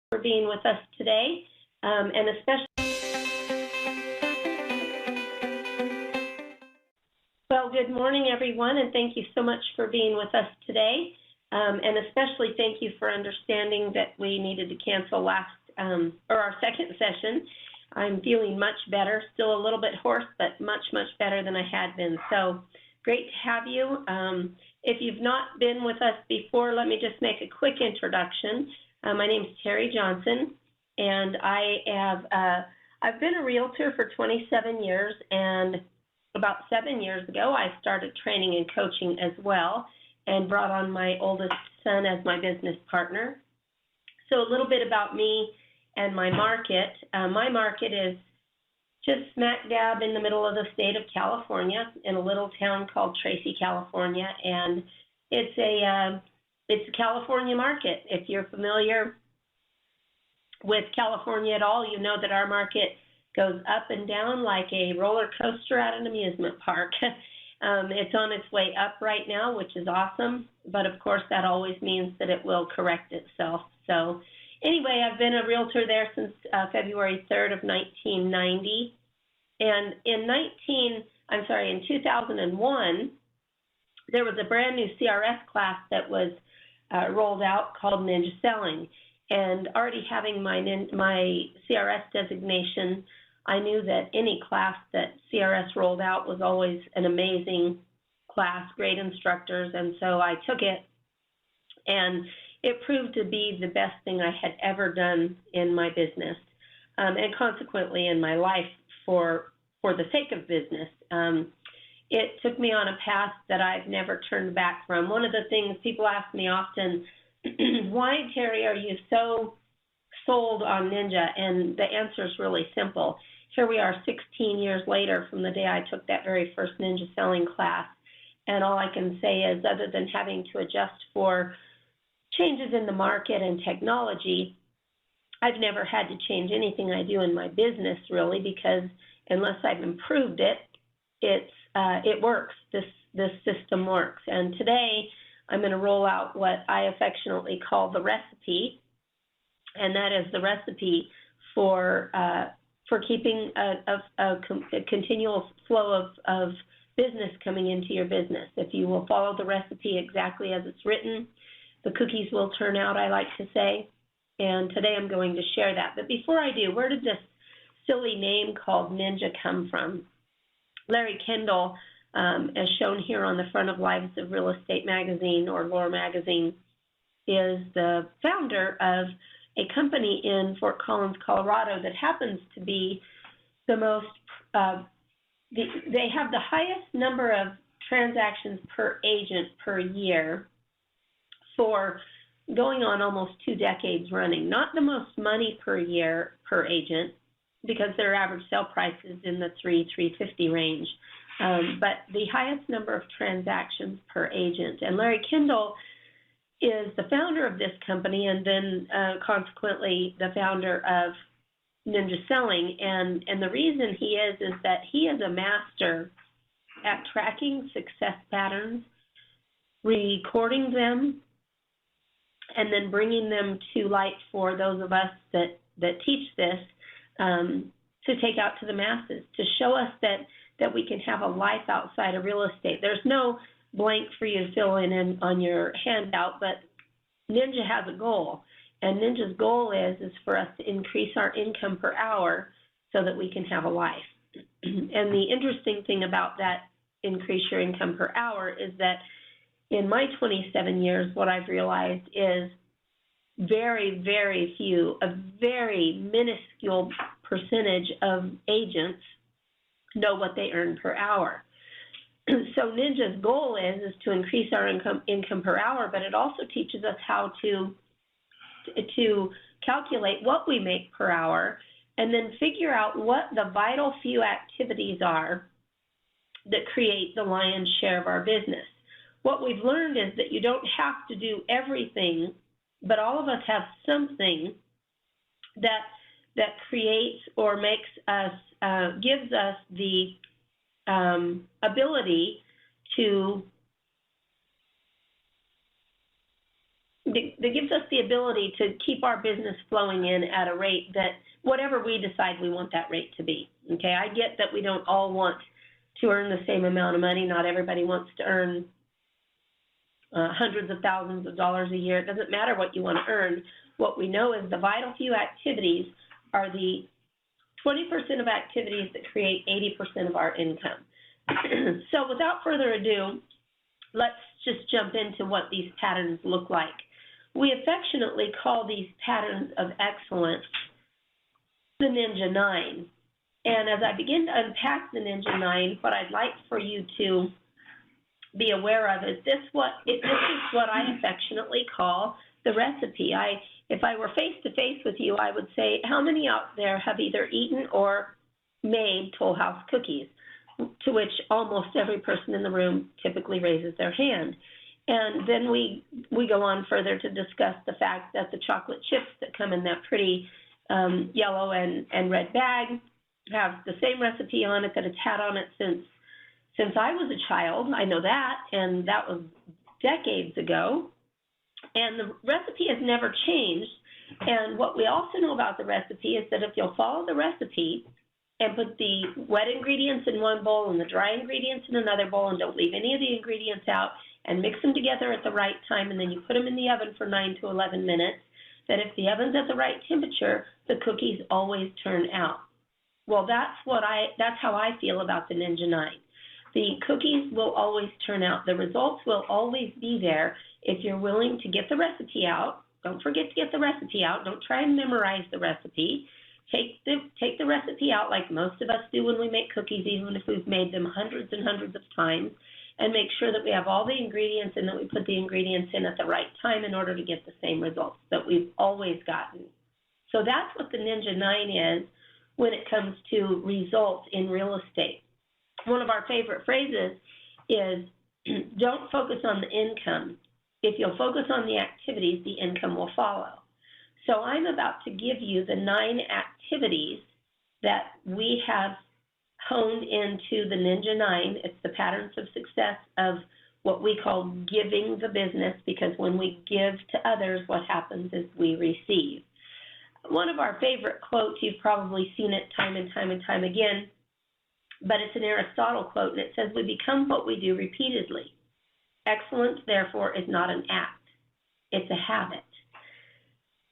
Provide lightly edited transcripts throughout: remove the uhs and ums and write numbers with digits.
for being with us today, and especially, well, good morning, everyone, and thank you so much for being with us today, and especially thank you for understanding that we needed to cancel our second session. I'm feeling much better, still a little bit hoarse, but much, much better than I had been. So great to have you. If you've not been with us before, let me just make a quick introduction. My name is Terry Johnson, and I've been a realtor for 27 years, and about 7 years ago, I started training and coaching as well, and brought on my oldest son as my business partner. So a little bit about me and my market. My market is just smack dab in the middle of the state of California, in a little town called Tracy, California, and it's a California market. If you're familiar with California at all, you know that our market goes up and down like a roller coaster at an amusement park. It's on its way up right now, which is awesome, but of course that always means that it will correct itself. So anyway, I've been a realtor there since February 3rd of 1990, and in 2001, there was a brand new CRS class that was rolled out called Ninja Selling, and already having my CRS designation, I knew that any class that CRS rolled out was always an amazing class, great instructors, and so I took it, and it proved to be the best thing I had ever done in my business, and consequently in my life for the sake of business. It took me on a path that I've never turned back from. One of the things people ask me often, why, Terry, are you so sold on Ninja? And the answer is really simple. Here we are 16 years later from the day I took that very first Ninja Selling class, and all I can say is, other than having to adjust for changes in the market and technology, I've never had to change anything I do in my business, really, because unless I've improved it, it works. This system works. And today I'm going to roll out what I affectionately call the recipe, and that is the recipe for keeping a continual flow of business coming into your business. If you will follow the recipe exactly as it's written, the cookies will turn out, I like to say, and today I'm going to share that. But before I do, where did this silly name called Ninja come from? Larry Kendall, as shown here on the front of Lives of Real Estate magazine, or Lore magazine, is the founder of a company in Fort Collins, Colorado that happens to be the most, they have the highest number of transactions per agent per year for going on almost 2 decades running. Not the most money per year per agent, because their average sale price is in the $350 range, but the highest number of transactions per agent. And Larry Kendall is the founder of this company, and then consequently the founder of Ninja Selling. And the reason he is that he is a master at tracking success patterns, recording them, and then bringing them to light for those of us that teach this, to take out to the masses, to show us that we can have a life outside of real estate. There's no blank for you to fill in on your handout, but Ninja has a goal, and Ninja's goal is for us to increase our income per hour so that we can have a life. And the interesting thing about that increase your income per hour is that in my 27 years, what I've realized is very, very few, a very minuscule percentage of agents know what they earn per hour. So Ninja's goal is to increase our income per hour, but it also teaches us how to calculate what we make per hour, and then figure out what the vital few activities are that create the lion's share of our business. What we've learned is that you don't have to do everything, but all of us have something that creates or makes us, gives us the ability to that gives us the ability to keep our business flowing in at a rate that whatever we decide we want that rate to be. Okay, I get that we don't all want to earn the same amount of money. Not everybody wants to earn hundreds of thousands of dollars a year. It doesn't matter what you want to earn. What we know is the vital few activities are the 20% of activities that create 80% of our income. So without further ado, let's just jump into what these patterns look like. We affectionately call these patterns of excellence the Ninja 9. And as I begin to unpack the Ninja 9, what I'd like for you to be aware of is this is what I affectionately call the recipe. If I were face-to-face with you, I would say, how many out there have either eaten or made Toll House cookies? To which almost every person in the room typically raises their hand. And then we go on further to discuss the fact that the chocolate chips that come in that pretty yellow and red bag have the same recipe on it that it's had on it since I was a child. I know that, and that was decades ago. And the recipe has never changed. And what we also know about the recipe is that if you'll follow the recipe and put the wet ingredients in one bowl and the dry ingredients in another bowl and don't leave any of the ingredients out and mix them together at the right time, and then you put them in the oven for 9 to 11 minutes, that if the oven's at the right temperature, the cookies always turn out. Well, that's how I feel about the Ninja 9. The cookies will always turn out. The results will always be there if you're willing to get the recipe out. Don't forget to get the recipe out. Don't try and memorize the recipe. Take the recipe out like most of us do when we make cookies, even if we've made them hundreds and hundreds of times, and make sure that we have all the ingredients and that we put the ingredients in at the right time in order to get the same results that we've always gotten. So that's what the Ninja 9 is when it comes to results in real estate. One of our favorite phrases is, don't focus on the income. If you'll focus on the activities, the income will follow. So I'm about to give you the 9 activities that we have honed into the Ninja 9. It's the patterns of success of what we call giving the business, because when we give to others, what happens is we receive. One of our favorite quotes, you've probably seen it time and time and time again, but it's an Aristotle quote, and it says, we become what we do repeatedly. Excellence, therefore, is not an act. It's a habit.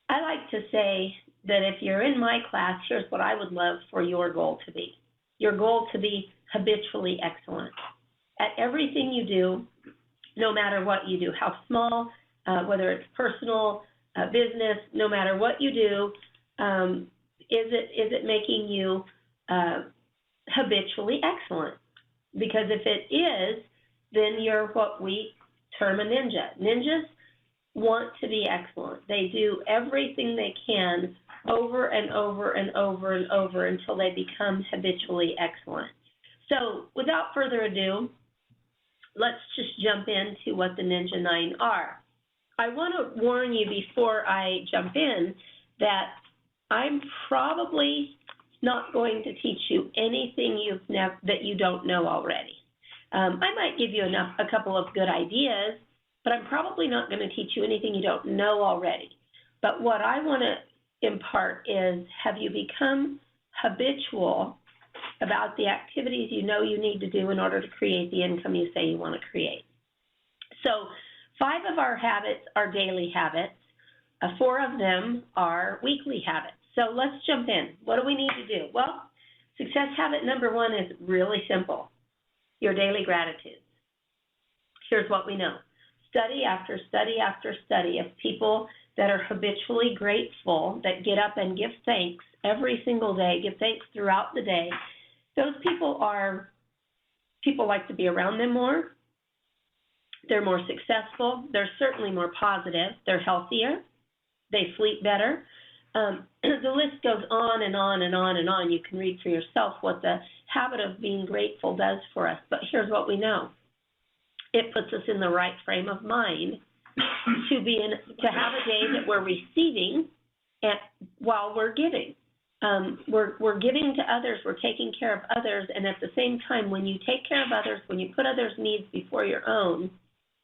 I like to say that if you're in my class, here's what I would love for your goal to be. Your goal to be habitually excellent. At everything you do, no matter what you do, how small, whether it's personal, business, no matter what you do, is it making you habitually excellent? Because if it is, then you're what we term a ninja. Ninjas want to be excellent. They do everything they can over and over and over and over until they become habitually excellent. So without further ado, let's just jump into what the Ninja 9 are. I want to warn you before I jump in that I'm probably not going to teach you anything that you don't know already. I might give you a couple of good ideas, but I'm probably not going to teach you anything you don't know already. But what I want to impart is, have you become habitual about the activities you know you need to do in order to create the income you say you want to create? So 5 of our habits are daily habits. 4 of them are weekly habits. So let's jump in. What do we need to do? Well, success habit number 1 is really simple. Your daily gratitudes. Here's what we know. Study after study after study of people that are habitually grateful, that get up and give thanks every single day, give thanks throughout the day. Those people like to be around them more. They're more successful. They're certainly more positive. They're healthier. They sleep better. The list goes on and on and on and on. You can read for yourself what the habit of being grateful does for us. But here's what we know. It puts us in the right frame of mind to have a day that we're receiving while we're giving. We're giving to others, we're taking care of others, and at the same time, when you take care of others, when you put others' needs before your own,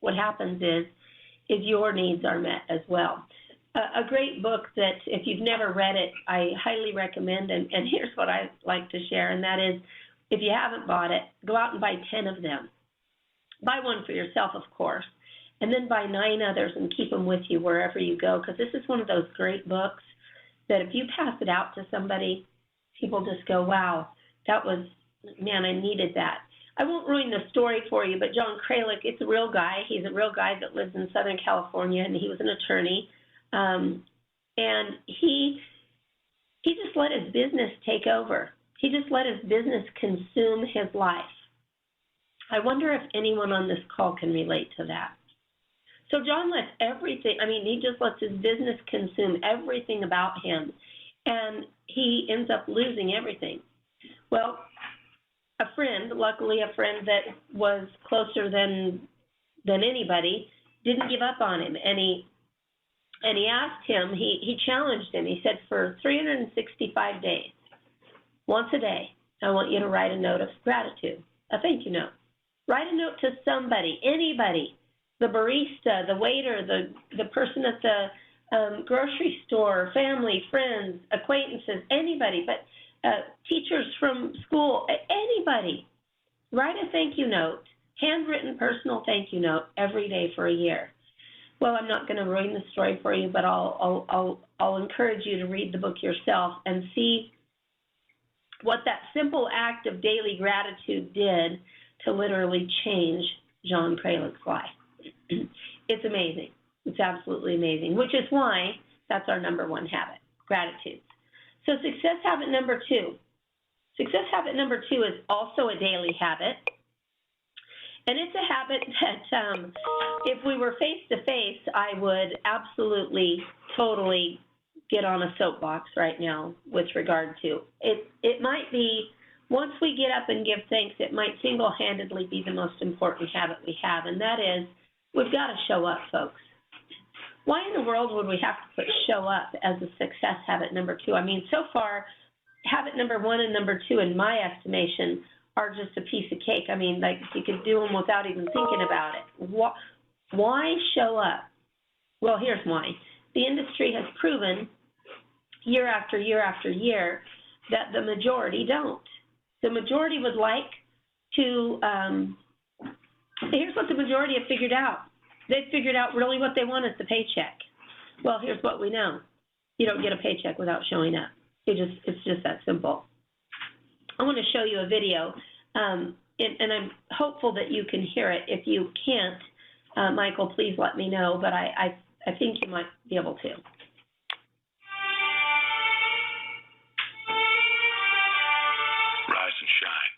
what happens is is your needs are met as well. A great book that, if you've never read it, I highly recommend, and here's what I like to share, and that is, if you haven't bought it, go out and buy 10 of them. Buy one for yourself, of course, and then buy 9 others and keep them with you wherever you go, because this is one of those great books that if you pass it out to somebody, people just go, wow, that was, man, I needed that. I won't ruin the story for you, but John Kralik, it's a real guy. He's a real guy that lives in Southern California, and he was an attorney. And he just let his business take over. He just let his business consume his life. I wonder if anyone on this call can relate to that. So John lets everything, he just lets his business consume everything about him, and he ends up losing everything. Well, luckily a friend that was closer than anybody, didn't give up on him, and he asked him, he challenged him. He said, for 365 days, once a day, I want you to write a note of gratitude, a thank you note. Write a note to somebody, anybody, the barista, the waiter, the person at the grocery store, family, friends, acquaintances, anybody, but teachers from school, anybody. Write a thank you note, handwritten personal thank you note every day for a year. Well, I'm not going to ruin the story for you, but I'll encourage you to read the book yourself and see what that simple act of daily gratitude did to literally change John Kralik's life. It's amazing. It's absolutely amazing, which is why that's our number one habit, gratitude. So success habit number 2. Success habit number 2 is also a daily habit. And it's a habit that if we were face-to-face, I would absolutely, totally get on a soapbox right now with regard to. It might be, once we get up and give thanks, it might single-handedly be the most important habit we have, and that is, we've got to show up, folks. Why in the world would we have to put show up as a success habit number 2? So far, habit number 1 and number 2, in my estimation, are just a piece of cake. You could do them without even thinking about it. Why show up? Well, here's why. The industry has proven year after year after year that the majority don't. The majority would like to, here's what the majority have figured out. They've figured out really what they want is the paycheck. Well, here's what we know. You don't get a paycheck without showing up. It's just that simple. I want to show you a video, and I'm hopeful that you can hear it. If you can't, Michael, please let me know, but I think you might be able to. Rise and shine.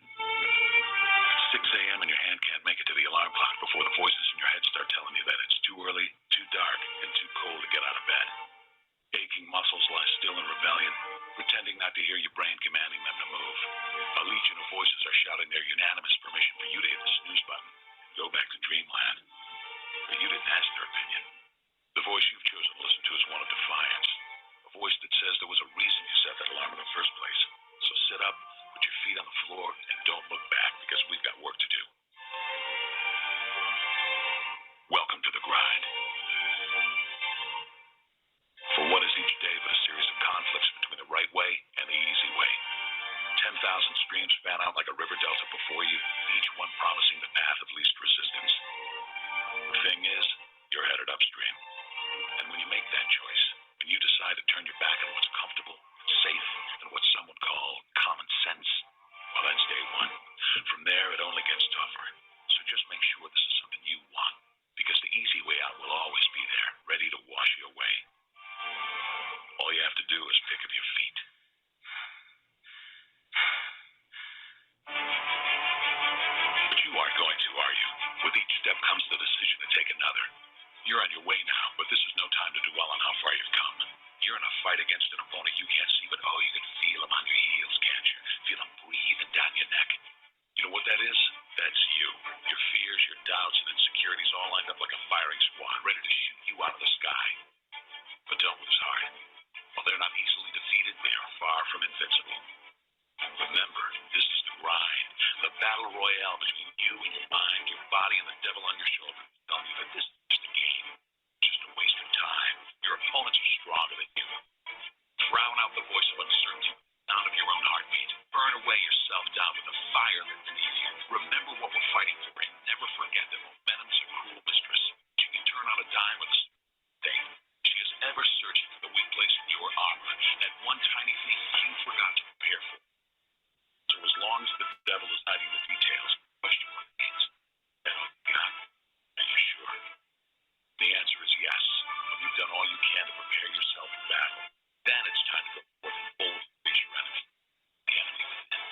It's 6 a.m. and your hand can't make it to the alarm clock before the voices in your head start telling you that it's too early, too dark, and too cold to get out of bed. Aching muscles lie still in rebellion, pretending not to hear your brain commanding them to move. A legion of voices are shouting their unanimous permission for you to hit the snooze button and go back to dreamland. But you didn't ask their opinion. The voice you've chosen to listen to is one of defiance, a voice that says there was a reason you set that alarm in the first place. So sit up, put your feet on the floor, and don't look back, because we've got work to do. Welcome to the grind. For what is each day but a series of conflicts between the right way and the easy way? 10,000 streams span out like a river delta before you, each one promising the path of least resistance. The thing is, you're headed upstream. And when you make that choice, when you decide to turn your back on what's comfortable, safe, and what some would call common sense, well, that's day one. From there, it only gets tougher. So just make sure this is something you want, because the easy way out will always be there, ready to wash you away. All you have to do is pick up your feet. But you aren't going to, are you? With each step comes the decision to take another. You're on your way now, but this is no time to dwell on how far you've come. You're in a fight against an opponent you can't see, but oh, you can feel him on your heels, can't you? Feel him breathing down your neck. You know what that is? That's you. Your fears, your doubts, and insecurities all lined up like a firing squad, ready to shoot you out of the sky. But don't lose heart. While they're not easily defeated, they are far from invincible. Remember, this is the grind, the battle royale between you and your mind, your body, and the devil on your shoulder, telling you that this is the game. your opponents are stronger than you. Drown out the voice of uncertainty, sound of your own heartbeat. Burn away your self-doubt with the fire that beneath you. Remember what we're fighting for, and never forget that momentum's a cruel mistress. She can turn on a dime with a thing. She is ever searching for the weak place in your armor, that one tiny thing you forgot to prepare for. So as long as the devil is hiding the details, question what it means. And oh God, are you sure? The answer is yes. You've done all you can to prepare yourself for battle. Then it's time to go forth and boldly face your enemy. The enemy within.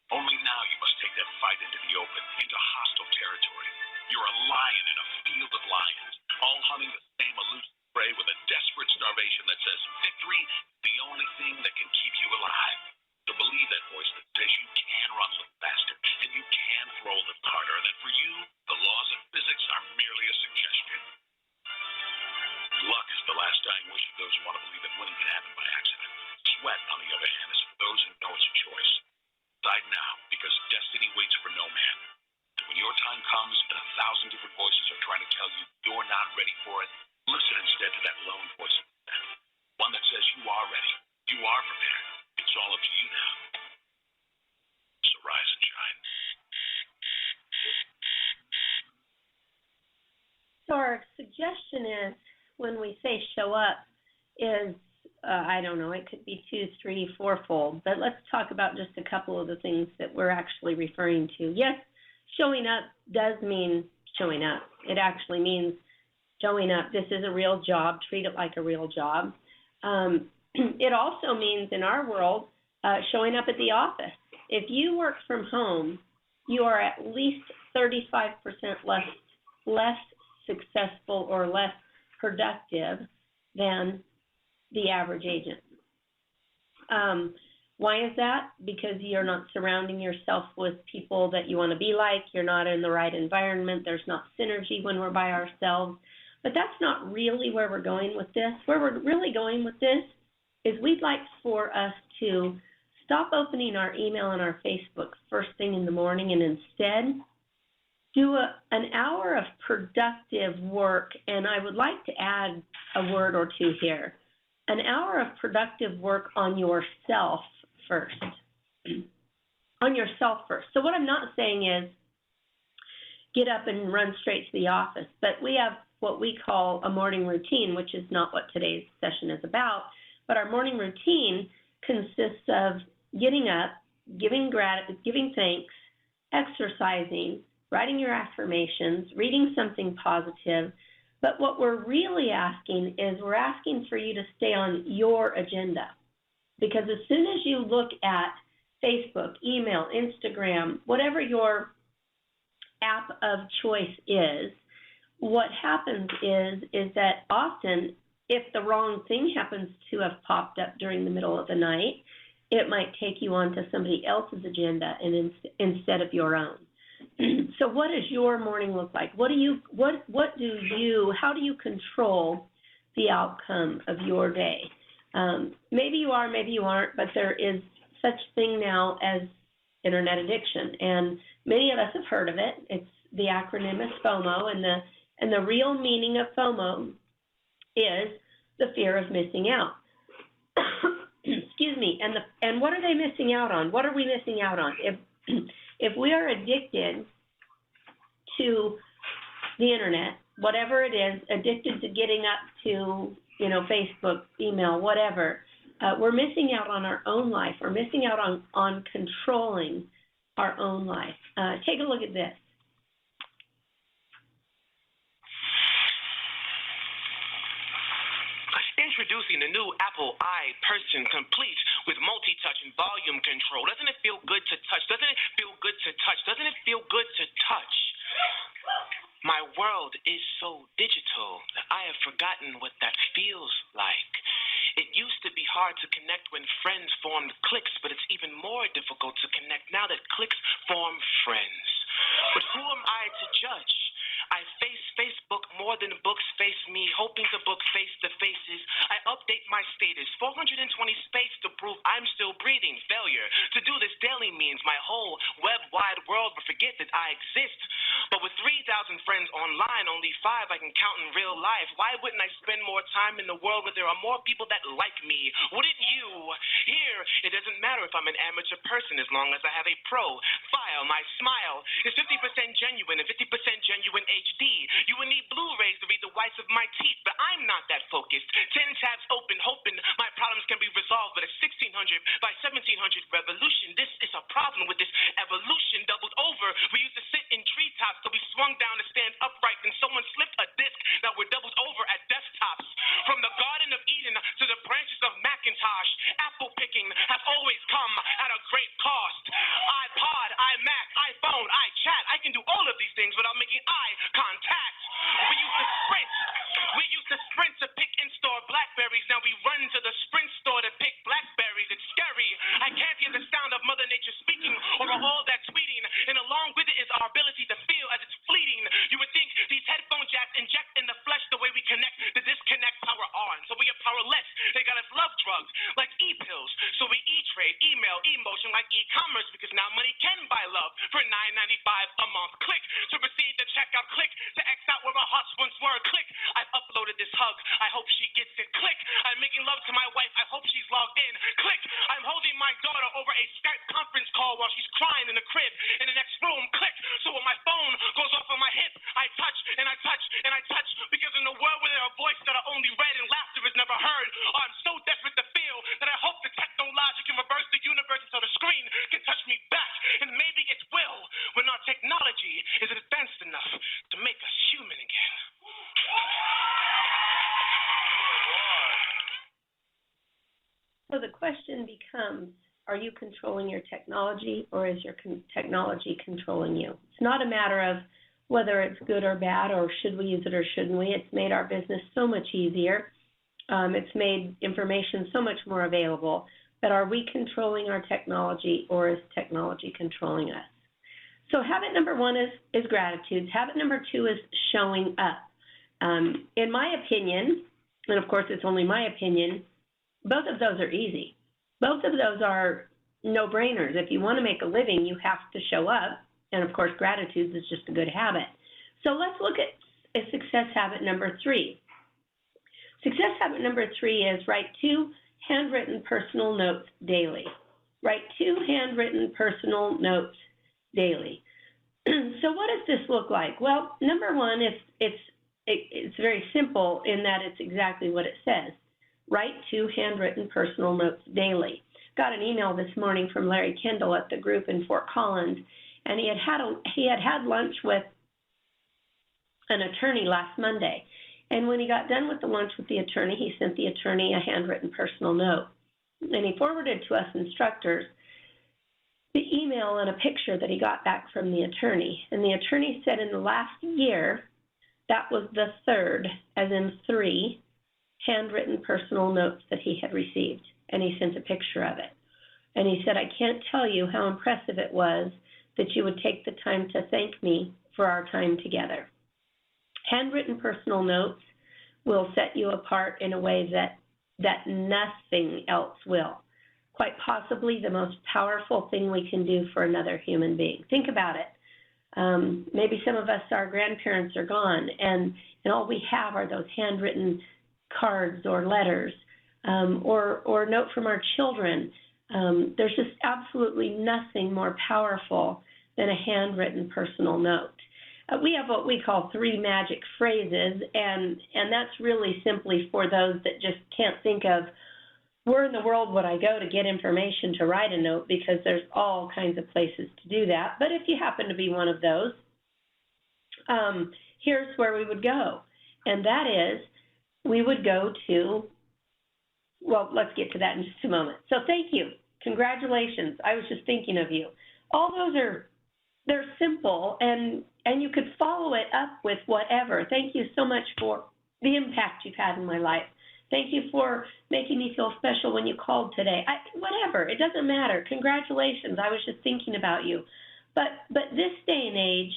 Only now you must take that fight into the open, into hostile territory. You're a lion in a field of lions, all hunting the same elusive prey with a desperate starvation that says victory is the only thing that can keep you alive. So believe that voice that says you can run a little faster, and you can throw a little harder, and that for you, the laws of physics are merely a suggestion. Luck is the last dying wish of those who want to believe that winning can happen by accident. Sweat, on the other hand, is for those who know it's a choice. Decide now, because destiny waits for no man. And when your time comes and 1,000 different voices are trying to tell you you're not ready for it, listen instead to that lone voice, one that says you are ready, you are prepared. It's all up to you now. So rise and shine. So our suggestion is, when we say show up, is, I don't know, it could be 2, 3, 4-fold, but let's talk about just a couple of the things that we're actually referring to. Yes, showing up does mean showing up. It actually means showing up. This is a real job. Treat it like a real job. It also means, in our world, showing up at the office. If you work from home, you are at least 35% less successful or less productive than the average agent. Why is that? Because you're not surrounding yourself with people that you want to be like. You're not in the right environment. There's not synergy when we're by ourselves. But that's not really where we're going with this. Where we're really going with this is we'd like for us to stop opening our email and our Facebook first thing in the morning and instead do an hour of productive work. And I would like to add a word or two here. An hour of productive work on yourself first. On yourself first. So what I'm not saying is get up and run straight to the office, but we have what we call a morning routine, which is not what today's session is about. But our morning routine consists of getting up, giving thanks, exercising, writing your affirmations, reading something positive. But what we're really asking is we're asking for you to stay on your agenda. Because as soon as you look at Facebook, email, Instagram, whatever your app of choice is, what happens is that often, if the wrong thing happens to have popped up during the middle of the night, it might take you onto somebody else's agenda and instead of your own. So what does your morning look like? How do you control the outcome of your day? Maybe you are, maybe you aren't, but there is such thing now as internet addiction, and many of us have heard of it. It's the acronym is FOMO, and the real meaning of FOMO is the fear of missing out. Excuse me. And what are they missing out on? What are we missing out on? If we are addicted to the internet, whatever it is, addicted to getting up to, Facebook, email, whatever, we're missing out on our own life. We're missing out on controlling our own life. Take a look at this. Introducing the new Apple iPerson complete with multi-touch and volume control. Doesn't it feel good to touch? Doesn't it feel good to touch? Doesn't it feel good to touch? My world is so digital that I have forgotten what that feels like. It used to be hard to connect when friends formed cliques, but it's even more difficult to connect now that cliques form friends. But who am I to judge? I face Facebook more than books face me, hoping to book face-to-faces. I update my status, 420 space to prove I'm still breathing. Failure to do this daily means my whole web-wide world will forget that I exist. But with 3,000 friends online, only 5 I can count in real life. Why wouldn't I spend more time in the world where there are more people that like me? Wouldn't you? Here, it doesn't matter if I'm an amateur person as long as I have a profile. My smile is 50% genuine and 50% genuine HD. You would need Blu-rays to read the whites of my teeth, but I'm not that focused. 10 tabs open, hoping my problems can be resolved, but a 1600 by 1700 revolution. This is a problem with this evolution doubled over. We used to sit in treetops till we swung down to stand upright, and someone slipped a disc. Now we're doubled over at desktops. From the Garden of Eden to the branches of Macintosh, apple picking has always come at a great cost. iPod, iMac, iPhone, iChat. I can do all of these things without making eye contact. We used to sprint to pick and store blackberries. Now we run to the Sprint store to pick blackberries. It's scary. I can't hear the sound of Mother Nature speaking over all that tweeting. And along with it is our ability to feel as it's fleeting. You would think these headphone jacks inject in the flesh the way we connect. The disconnect power on. So we are powerless. They got us love drugs like e-pills. So we e-trade, email, emotion like e-commerce, because now money can buy love for $9.95 a month. Click to proceed to checkout. Click to X out where our hearts once were. Click. I've uploaded this hug. I hope she gets it. Click. I'm making love to my wife. I hope she's logged in. Click. I'm holding my daughter over a Skype conference call while she's crying in the crib in the next room. Click. So when my phone goes off on my hip, I touch and I touch and I touch, because in a world where there are voices that are only read and laughter is never heard, I'm so desperate to feel that I hope the technology can reverse the universe so the screen can touch me back, and maybe it will when our technology is advanced enough to make us human again. So the question becomes, are you controlling your technology, or is your technology controlling you? It's not a matter of whether it's good or bad, or should we use it or shouldn't we. It's made our business so much easier. It's made information so much more available. But are we controlling our technology, or is technology controlling us? So habit number 1 is gratitude. Habit number 2 is showing up. In my opinion, and of course it's only my opinion, both of those are easy. Both of those are no-brainers. If you want to make a living, you have to show up. And of course, gratitude is just a good habit. So let's look at success habit number 3. Success habit number 3 is write 2 handwritten personal notes daily. Write 2 handwritten personal notes daily. So what does this look like? Well, number 1, it's very simple in that it's exactly what it says. Write 2 handwritten personal notes daily. Got an email this morning from Larry Kendall at the group in Fort Collins, and he had had lunch with an attorney last Monday. And when he got done with the lunch with the attorney, he sent the attorney a handwritten personal note. And he forwarded to us instructors the email and a picture that he got back from the attorney. And the attorney said in the last year, that was the 3rd, as in 3, handwritten personal notes that he had received. And he sent a picture of it. And he said, I can't tell you how impressive it was that you would take the time to thank me for our time together. Handwritten personal notes will set you apart in a way that nothing else will. Quite possibly the most powerful thing we can do for another human being. Think about it. Maybe some of us, our grandparents are gone, and all we have are those handwritten cards or letters, or a note from our children. There's just absolutely nothing more powerful than a handwritten personal note. We have what we call 3 magic phrases, and that's really simply for those that just can't think of where in the world would I go to get information to write a note, because there's all kinds of places to do that. But if you happen to be one of those, here's where we would go. And that is, we would go to, well, let's get to that in just a moment. So thank you. Congratulations. I was just thinking of you. All those they're simple, and you could follow it up with whatever. Thank you so much for the impact you've had in my life. Thank you for making me feel special when you called today. Whatever, it doesn't matter. Congratulations, I was just thinking about you. But this day and age,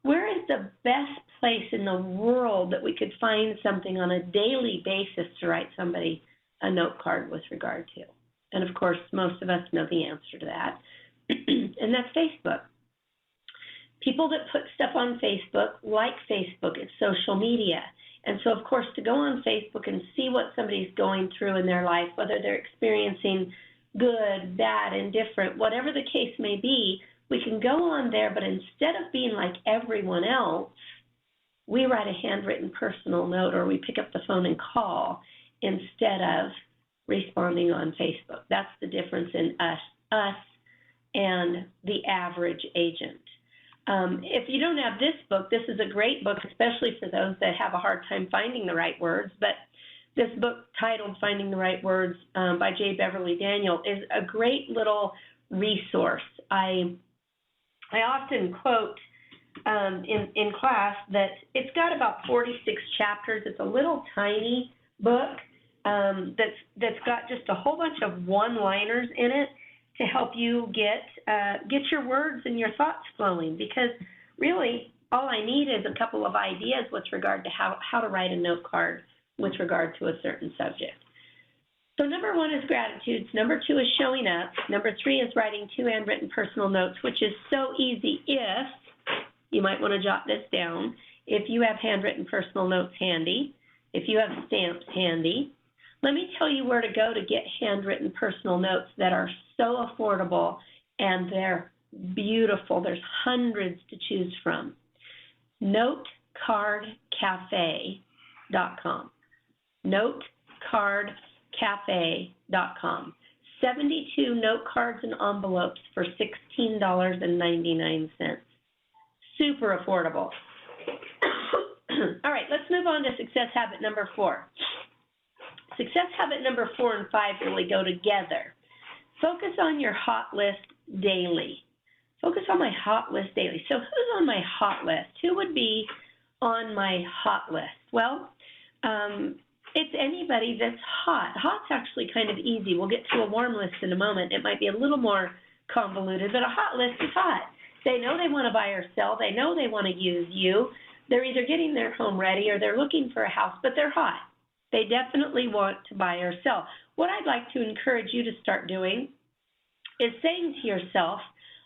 where is the best place in the world that we could find something on a daily basis to write somebody a note card with regard to? And of course, most of us know the answer to that, and that's Facebook. People that put stuff on Facebook like Facebook. It's social media. And so, of course, to go on Facebook and see what somebody's going through in their life, whether they're experiencing good, bad, indifferent, whatever the case may be, we can go on there, but instead of being like everyone else, we write a handwritten personal note, or we pick up the phone and call instead of responding on Facebook. That's the difference in us and the average agent. If you don't have this book, this is a great book, especially for those that have a hard time finding the right words. But this book titled Finding the Right Words by J. Beverly Daniel is a great little resource. I often quote in class that it's got about 46 chapters. It's a little tiny book that's got just a whole bunch of one-liners in it to help you get your words and your thoughts flowing, because really all I need is a couple of ideas with regard to how to write a note card with regard to a certain subject. So number 1 is gratitudes. Number 2 is showing up. Number 3 is writing 2 handwritten personal notes, which is so easy if, you might want to jot this down, if you have handwritten personal notes handy, if you have stamps handy. Let me tell you where to go to get handwritten personal notes that are so affordable and they're beautiful. There's hundreds to choose from. NoteCardCafe.com. NoteCardCafe.com. 72 note cards and envelopes for $16.99. Super affordable. All right, let's move on to success habit number 4. Success habit number 4 and 5 really go together. Focus on your hot list daily. Focus on my hot list daily. So who's on my hot list? Who would be on my hot list? Well, it's anybody that's hot. Hot's actually kind of easy. We'll get to a warm list in a moment. It might be a little more convoluted, but a hot list is hot. They know they want to buy or sell. They know they want to use you. They're either getting their home ready or they're looking for a house, but they're hot. They definitely want to buy or sell. What I'd like to encourage you to start doing is saying to yourself,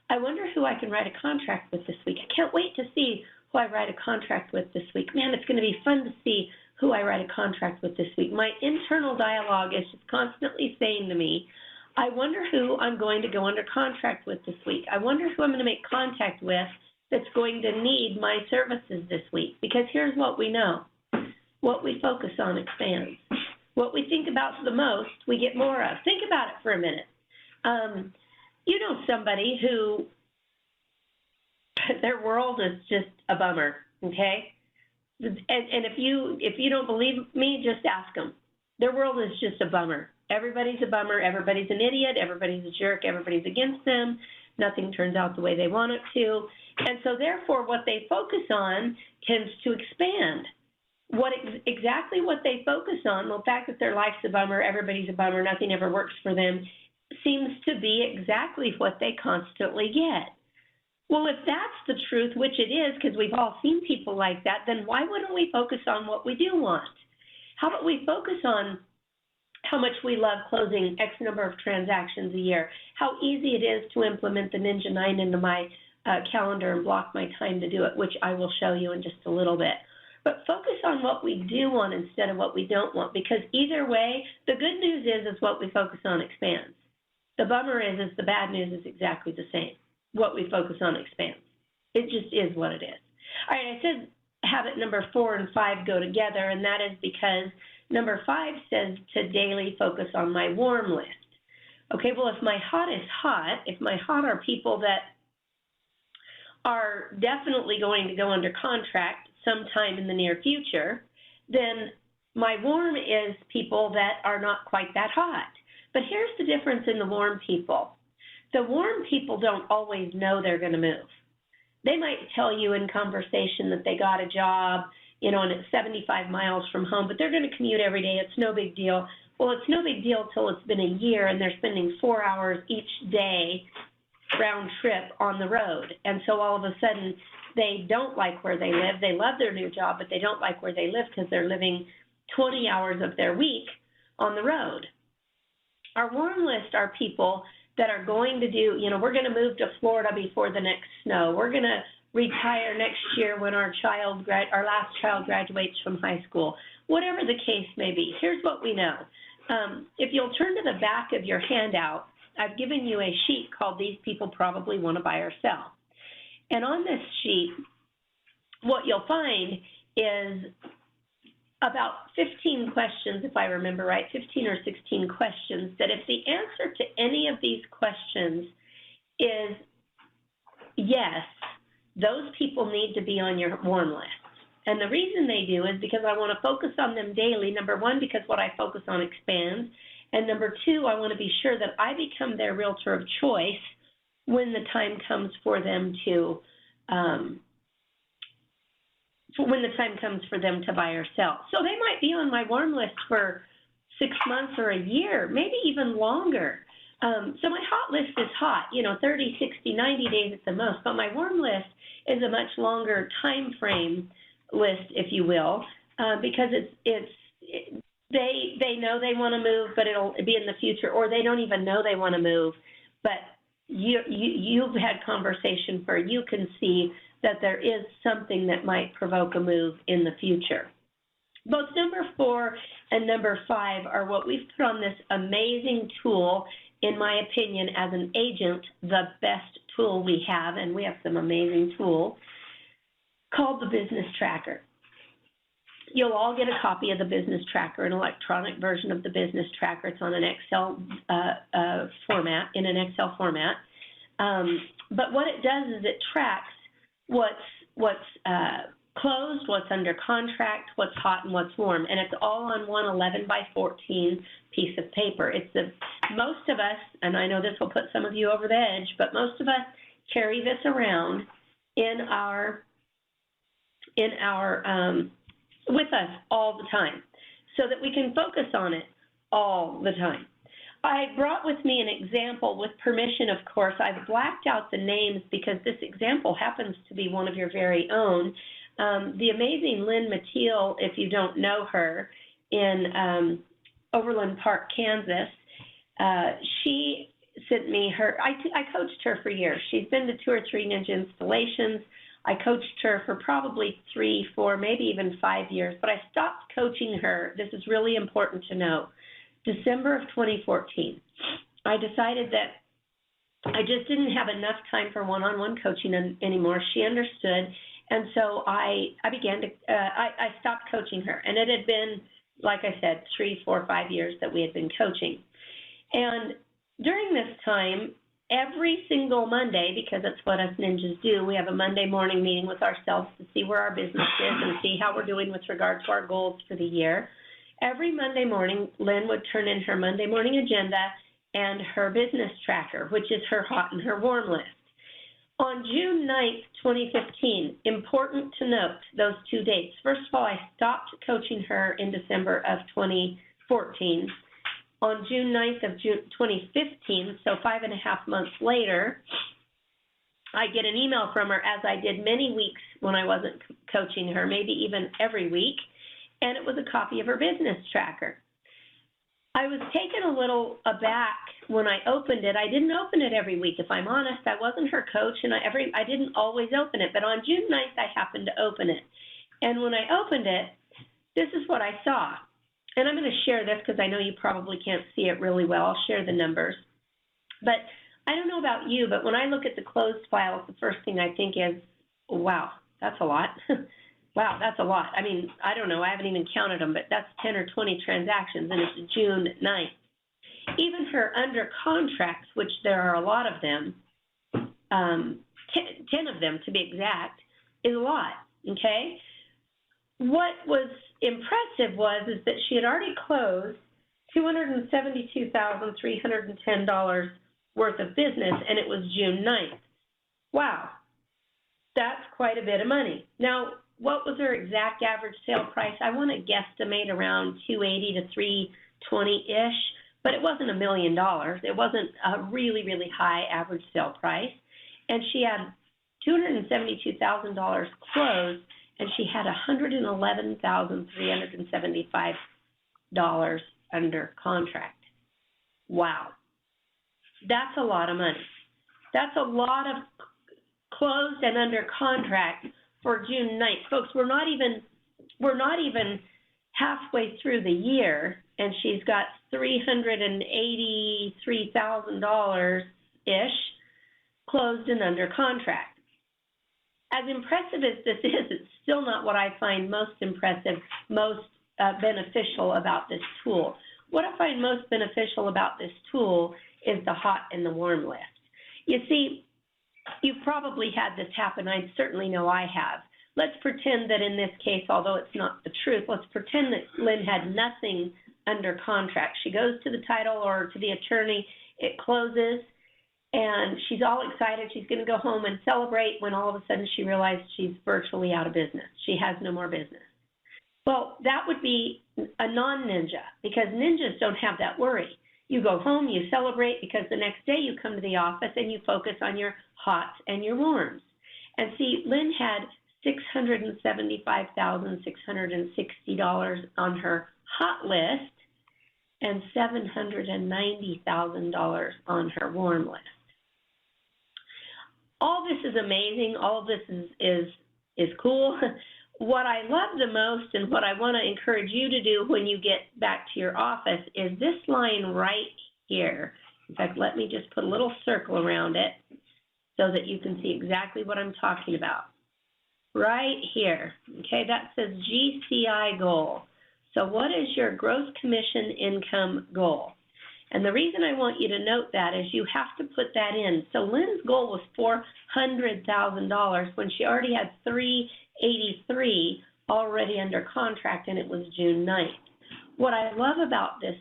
I wonder who I can write a contract with this week. I can't wait to see who I write a contract with this week. Man, it's going to be fun to see who I write a contract with this week. My internal dialogue is just constantly saying to me, I wonder who I'm going to go under contract with this week. I wonder who I'm going to make contact with that's going to need my services this week. Because here's what we know. What we focus on expands. What we think about the most, we get more of. Think about it for a minute. You know somebody who their world is just a bummer, okay? And if you don't believe me, just ask them. Their world is just a bummer. Everybody's a bummer. Everybody's an idiot. Everybody's a jerk. Everybody's against them. Nothing turns out the way they want it to. And so therefore, what they focus on tends to expand. Exactly what they focus on, the fact that their life's a bummer, everybody's a bummer, nothing ever works for them, seems to be exactly what they constantly get. Well, if that's the truth, which it is, because we've all seen people like that, then why wouldn't we focus on what we do want? How about we focus on how much we love closing X number of transactions a year, how easy it is to implement the Ninja 9 into my calendar and block my time to do it, which I will show you in just a little bit. But focus on what we do want instead of what we don't want, because either way, the good news is what we focus on expands. The bummer is the bad news is exactly the same. What we focus on expands. It just is what it is. All right, I said habit number 4 and 5 go together, and that is because number 5 says to daily focus on my warm list. Okay, well, if my hot is hot, if my hot are people that are definitely going to go under contract sometime in the near future, then my warm is people that are not quite that hot. But here's the difference in the warm people. The warm people don't always know they're going to move. They might tell you in conversation that they got a job, and it's 75 miles from home, but they're going to commute every day. It's no big deal. Well, it's no big deal till it's been a year and they're spending 4 hours each day round trip on the road. And so all of a sudden they don't like where they live. They love their new job, but they don't like where they live because they're living 20 hours of their week on the road. Our warm list are people that are going to do, we're going to move to Florida before the next snow. We're going to retire next year when our last child graduates from high school. Whatever the case may be, here's what we know. If you'll turn to the back of your handout, I've given you a sheet called These People Probably Want to Buy or Sell. And on this sheet, what you'll find is about 15 questions, if I remember right, 15 or 16 questions, that if the answer to any of these questions is yes, those people need to be on your warm list. And the reason they do is because I want to focus on them daily. Number one, because what I focus on expands. And number two, I want to be sure that I become their realtor of choice when the time comes for them to buy or sell. So they might be on my warm list for 6 months or a year, maybe even longer. So my hot list is hot, 30, 60, 90 days at the most. But my warm list is a much longer time frame list, if you will, because they know they want to move, but it'll be in the future, or they don't even know they want to move, but you've had conversation where you can see that there is something that might provoke a move in the future. Both number 4 and number 5 are what we've put on this amazing tool, in my opinion, as an agent, the best tool we have, and we have some amazing tools, called the Business Tracker. You'll all get a copy of the Business Tracker, an electronic version of the Business Tracker. It's on an Excel format, in an Excel format. But what it does is it tracks what's closed, what's under contract, what's hot, and what's warm, and it's all on one 11 by 14 piece of paper. Most of us, and I know this will put some of you over the edge, but most of us carry this around with us all the time, so that we can focus on it all the time. I brought with me an example with permission, of course. I've blacked out the names because this example happens to be one of your very own. The amazing Lynn Mateel, if you don't know her, in Overland Park, Kansas, she sent me her, I coached her for years. She's been to 2 or 3 ninja installations. I coached her for probably 3, 4, maybe even 5 years, but I stopped coaching her. This is really important to know. December of 2014, I decided that I just didn't have enough time for one-on-one coaching anymore. She understood, and so I stopped coaching her. And it had been, like I said, 3, 4, 5 years that we had been coaching. And during this time, every single Monday, because that's what us ninjas do, we have a Monday morning meeting with ourselves to see where our business is and see how we're doing with regard to our goals for the year. Every Monday morning, Lynn would turn in her Monday morning agenda and her business tracker, which is her hot and her warm list. On June 9th, 2015, important to note those 2 dates. First of all, I stopped coaching her in December of 2014. On June 9th of 2015, so 5.5 months later, I get an email from her, as I did many weeks when I wasn't coaching her, maybe even every week, and it was a copy of her business tracker. I was taken a little aback when I opened it. I didn't open it every week, if I'm honest. I wasn't her coach, and I didn't always open it. But on June 9th, I happened to open it. And when I opened it, this is what I saw. And I'm going to share this because I know you probably can't see it really well. I'll share the numbers. But I don't know about you, but when I look at the closed files, the first thing I think is, wow, that's a lot. Wow, that's a lot. I mean, I don't know. I haven't even counted them, but that's 10 or 20 transactions, and it's June 9th. Even her under contracts, which there are a lot of them, 10 of them to be exact, is a lot, okay? What was impressive is that she had already closed $272,310 worth of business, and it was June 9th. Wow, that's quite a bit of money. Now, what was her exact average sale price? I want to guesstimate around $280 to $320-ish, but it wasn't $1 million. It wasn't a really, really high average sale price. And she had $272,000 closed, and she had $111,375 under contract. Wow. That's a lot of money. That's a lot of closed and under contract for June 9th. Folks, we're not even halfway through the year, and she's got $383,000-ish closed and under contract. As impressive as this is, it's still not what I find most impressive, most beneficial about this tool. What I find most beneficial about this tool is the hot and the warm lift. You see, you've probably had this happen. I certainly know I have. Let's pretend that in this case, although it's not the truth, let's pretend that Lynn had nothing under contract. She goes to the title or to the attorney, it closes, and she's all excited. She's going to go home and celebrate when all of a sudden she realized she's virtually out of business. She has no more business. Well, that would be a non-ninja, because ninjas don't have that worry. You go home, you celebrate, because the next day you come to the office and you focus on your hots and your warms. And see, Lynn had $675,660 on her hot list and $790,000 on her warm list. All this is amazing. All of this is cool. What I love the most, and what I want to encourage you to do when you get back to your office, is this line right here. In fact, let me just put a little circle around it so that you can see exactly what I'm talking about. Right here, okay, that says GCI goal. So what is your gross commission income goal? And the reason I want you to note that is you have to put that in. So Lynn's goal was $400,000 when she already had $383,000 already under contract, and it was June 9th. What I love about this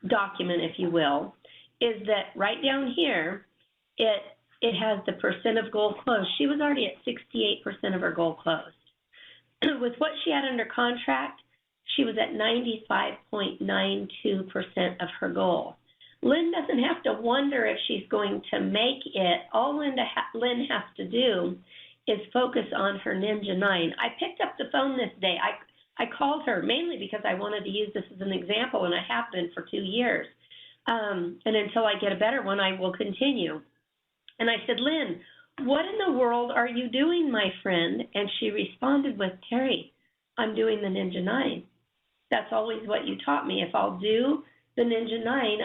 document, if you will, is that right down here, it has the percent of goal closed. She was already at 68% of her goal closed. With what she had under contract, she was at 95.92% of her goal. Lynn doesn't have to wonder if she's going to make it. All Lynn has to do is focus on her Ninja 9. I picked up the phone this day. I called her mainly because I wanted to use this as an example, and I have been for 2 years. And until I get a better one, I will continue. And I said, Lynn, what in the world are you doing, my friend? And she responded with, Terry, I'm doing the Ninja 9. That's always what you taught me. If I'll do the Ninja 9,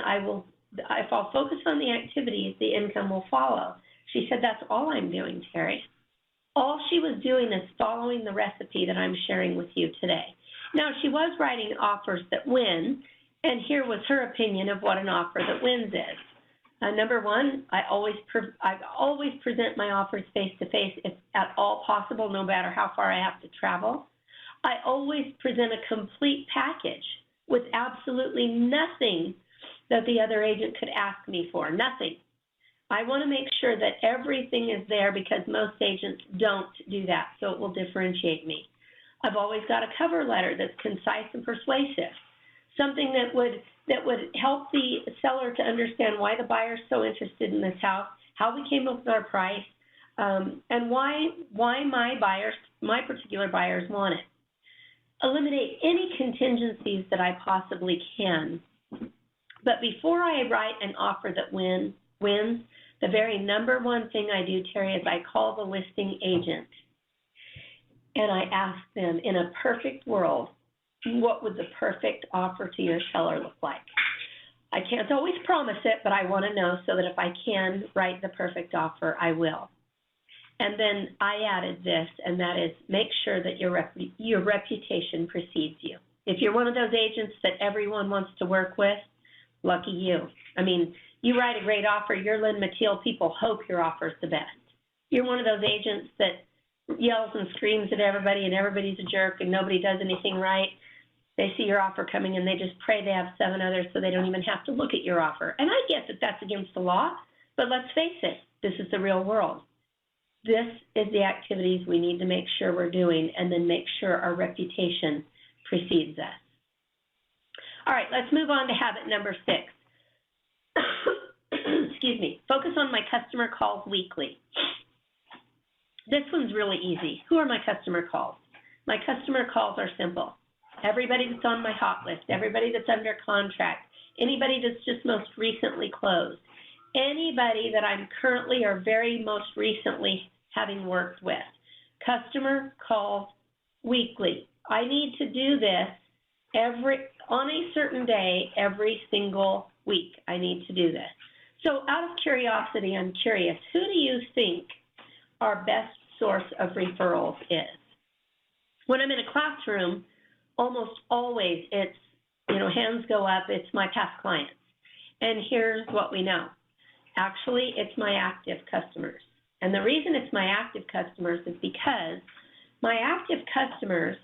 if I'll focus on the activities, the income will follow. She said, that's all I'm doing, Terry. All she was doing is following the recipe that I'm sharing with you today. Now, she was writing offers that win, and here was her opinion of what an offer that wins is. Number one, I always present my offers face-to-face if at all possible, no matter how far I have to travel. I always present a complete package with absolutely nothing that the other agent could ask me for, nothing. I want to make sure that everything is there because most agents don't do that, so it will differentiate me. I've always got a cover letter that's concise and persuasive, something that would help the seller to understand why the buyer is so interested in this house, how we came up with our price, and why my particular buyers want it. Eliminate any contingencies that I possibly can. But before I write an offer that wins, the very number one thing I do, Terry, is I call the listing agent and I ask them, in a perfect world, what would the perfect offer to your seller look like? I can't always promise it, but I want to know so that if I can write the perfect offer, I will. And then I added this, and that is make sure that your reputation precedes you. If you're one of those agents that everyone wants to work with, lucky you. I mean, you write a great offer, you're Lynn Mateel, people hope your offer is the best. You're one of those agents that yells and screams at everybody and everybody's a jerk and nobody does anything right. They see your offer coming and they just pray they have 7 others so they don't even have to look at your offer. And I get that that's against the law, but let's face it, this is the real world. This is the activities we need to make sure we're doing and then make sure our reputation precedes us. All right, let's move on to habit number 6. Excuse me. Focus on my customer calls weekly. This one's really easy. Who are my customer calls? My customer calls are simple. Everybody that's on my hot list, everybody that's under contract, anybody that's just most recently closed, anybody that I'm currently or very most recently having worked with. Customer calls weekly. I need to do this on a certain day, every single week. I need to do this. So out of curiosity, I'm curious, who do you think our best source of referrals is? When I'm in a classroom, almost always it's, hands go up, it's my past clients. And here's what we know. Actually, it's my active customers. And the reason it's my active customers is because my active customers